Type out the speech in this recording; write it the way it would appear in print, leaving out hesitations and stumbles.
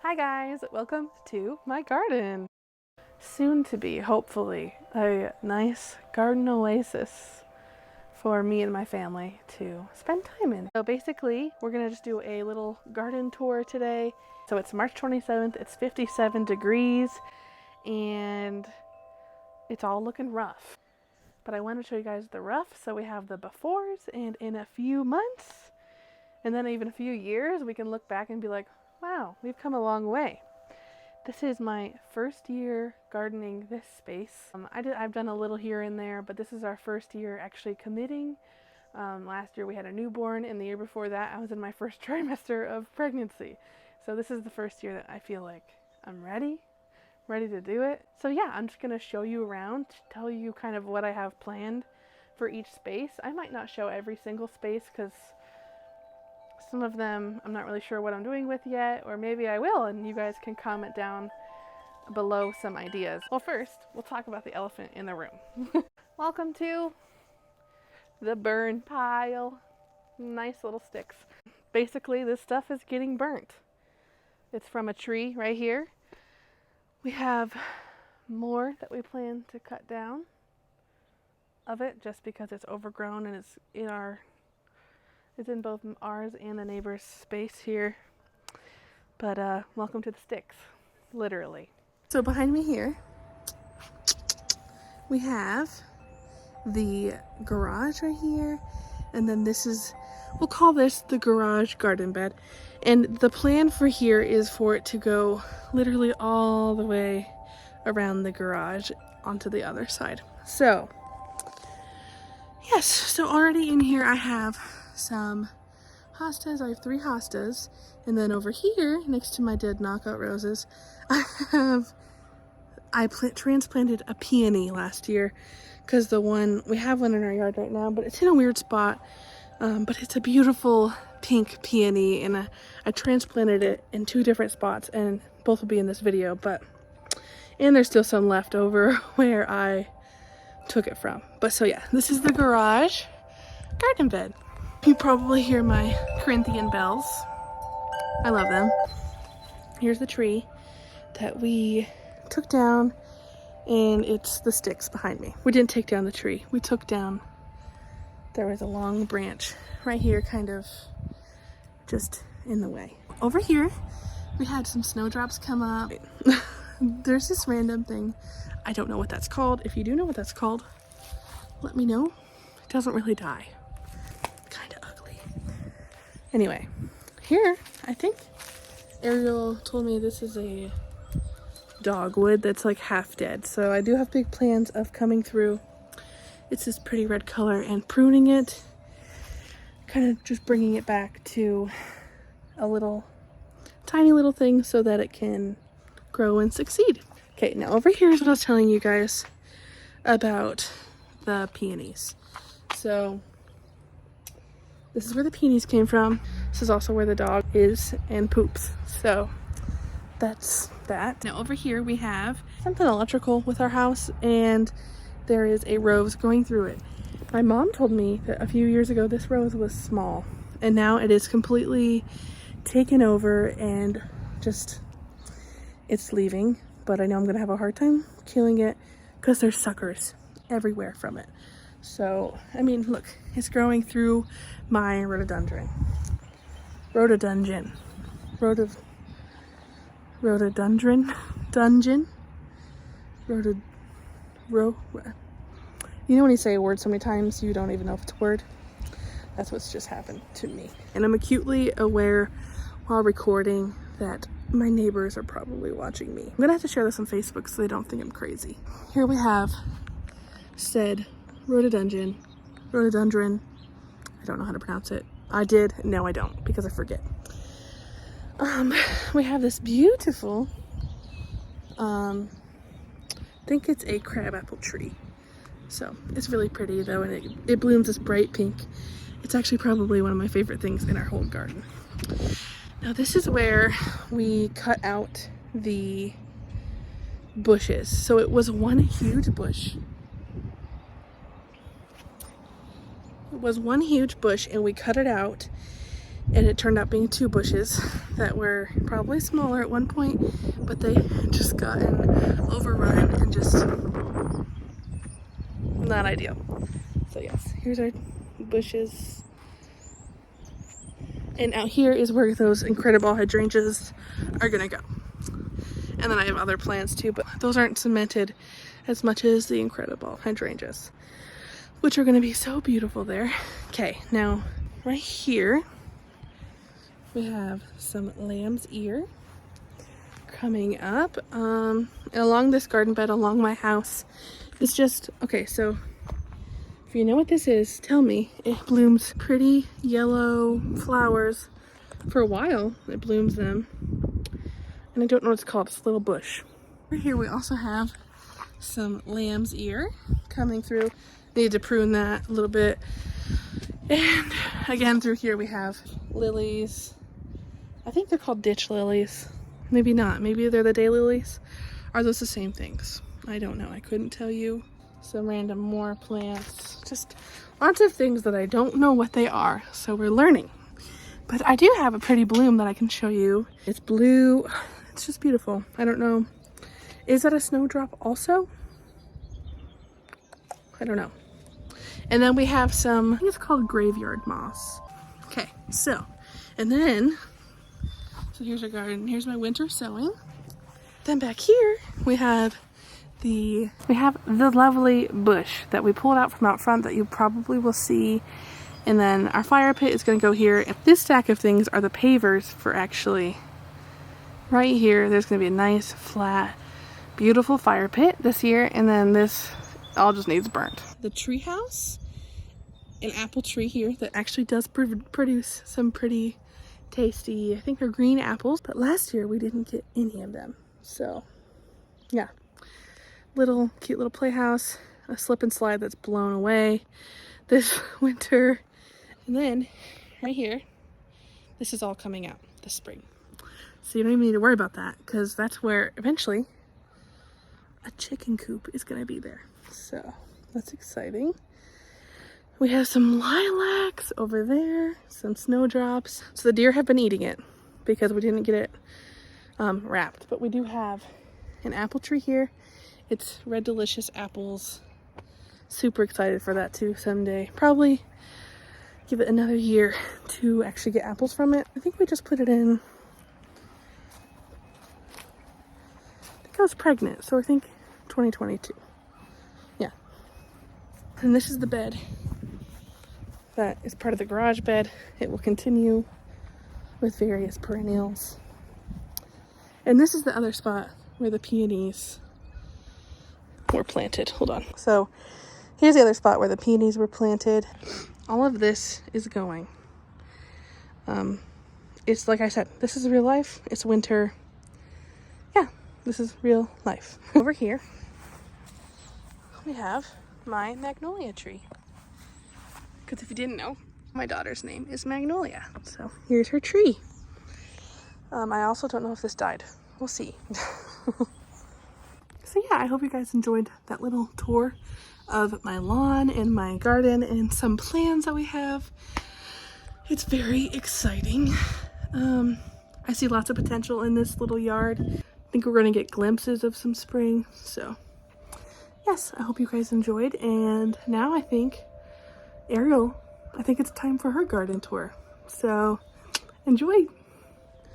Hi guys, welcome to my garden. Soon to be, hopefully, a nice garden oasis for me and my family to spend time in. So basically, we're gonna just do a little garden tour today. So it's March 27th, it's 57 degrees, and it's all looking rough. But I want to show you guys the rough, so we have the befores, and in a few months, and then even a few years, we can look back and be like, wow, we've come a long way. This is my first year gardening this space. I've done a little here and there, but this is our first year actually committing. Last year we had a newborn, and the year before that I was in my first trimester of pregnancy. So this is the first year that I feel like I'm ready to do it. So yeah, I'm just gonna show you around, tell you kind of what I have planned for each space. I might not show every single space because some of them I'm not really sure what I'm doing with yet, or maybe I will, and you guys can comment down below some ideas. Well, first, we'll talk about the elephant in the room. Welcome to the burn pile. Nice little sticks. Basically, this stuff is getting burnt. It's from a tree right here. We have more that we plan to cut down of it just because it's overgrown and it's in both ours and the neighbor's space here. But welcome to the sticks, literally. So behind me here, we have the garage right here. And then we'll call this the garage garden bed. And the plan for here is for it to go literally all the way around the garage onto the other side. So, yes, so already in here I have some hostas. I have 3 hostas, and then over here next to my dead knockout roses I transplanted a peony last year because we have one in our yard right now, but it's in a weird spot, but it's a beautiful pink peony, and I transplanted it in 2 different spots, and both will be in this video, and there's still some left over where I took it from. But so yeah, this is the garage garden bed. You probably hear my Corinthian bells. I love them. Here's the tree that we took down, and it's the sticks behind me. We didn't take down the tree. We took down, there was a long branch right here, kind of just in the way. Over here, we had some snowdrops come up. There's this random thing. I don't know what that's called. If you do know what that's called, let me know. It doesn't really die. Anyway, here, I think Ariel told me this is a dogwood that's like half dead. So I do have big plans of coming through. It's this pretty red color and pruning it, kind of just bringing it back to a little, tiny little thing so that it can grow and succeed. Okay, now over here is what I was telling you guys about the peonies. So this is where the peonies came from. This is also where the dog is and poops. So that's that. Now over here we have something electrical with our house, and there is a rose growing through it. My mom told me that a few years ago this rose was small, and now it is completely taken over and just, it's leaving. But I know I'm gonna have a hard time killing it because there's suckers everywhere from it. So, I mean, look, it's growing through my rhododendron. You know when you say a word so many times, you don't even know if it's a word? That's what's just happened to me. And I'm acutely aware while recording that my neighbors are probably watching me. I'm gonna have to share this on Facebook so they don't think I'm crazy. Here we have said rhododendron. I don't know how to pronounce it. I did, no I don't, because I forget. We have this beautiful, I think it's a crabapple tree. So it's really pretty though, and it blooms this bright pink. It's actually probably one of my favorite things in our whole garden. Now this is where we cut out the bushes. So it was one huge bush. It was one huge bush, and we cut it out, and it turned out being 2 bushes that were probably smaller at one point, but they had just gotten overrun and just not ideal. So yes, here's our bushes. And out here is where those incredible hydrangeas are gonna go. And then I have other plants too, but those aren't cemented as much as the incredible hydrangeas, which are gonna be so beautiful there. Okay, now right here, we have some lamb's ear coming up. And along this garden bed, along my house, it's just, okay, so if you know what this is, tell me. It blooms pretty yellow flowers. For a while, it blooms them. And I don't know what it's called, it's a little bush. Right here we also have some lamb's ear coming through. Need to prune that a little bit. And again, through here we have lilies. I think they're called ditch lilies. Maybe not, maybe they're the day lilies. Are those the same things? I don't know, I couldn't tell you. Some random more plants, just lots of things that I don't know what they are, so we're learning. But I do have a pretty bloom that I can show you. It's blue, it's just beautiful. I don't know, is that a snowdrop also? I don't know. And then we have some, I think it's called graveyard moss. Okay, so, and then, so here's our garden, here's my winter sowing. Then back here, we have the lovely bush that we pulled out from out front that you probably will see. And then our fire pit is going to go here. And this stack of things are the pavers for actually right here. There's going to be a nice flat beautiful fire pit this year, and then this all just needs burnt. The tree house, an apple tree here that actually does produce some pretty tasty, I think they're green apples, but last year we didn't get any of them. So yeah, little cute little playhouse, a slip and slide that's blown away this winter. And then right here, this is all coming out this spring. So you don't even need to worry about that, because that's where eventually a chicken coop is going to be there. So that's exciting. We have some lilacs over there, some snowdrops. So the deer have been eating it because we didn't get it wrapped. But we do have an apple tree here. It's Red Delicious apples. Super excited for that too someday. Probably give it another year to actually get apples from it. I think we just put it in, I think I was pregnant, so I think 2022. Yeah. And this is the bed that is part of the garage bed. It will continue with various perennials. And this is the other spot where the peonies were planted. Hold on. So here's the other spot where the peonies were planted. All of this is going. It's like I said, this is real life. It's winter. Yeah, this is real life. Over here, we have my magnolia tree. Because if you didn't know, my daughter's name is Magnolia. So here's her tree. I also don't know if this died. We'll see. So yeah, I hope you guys enjoyed that little tour of my lawn and my garden and some plans that we have. It's very exciting. I see lots of potential in this little yard. I think we're going to get glimpses of some spring. So yes, I hope you guys enjoyed. And now I think Ariel, I think it's time for her garden tour. So enjoy.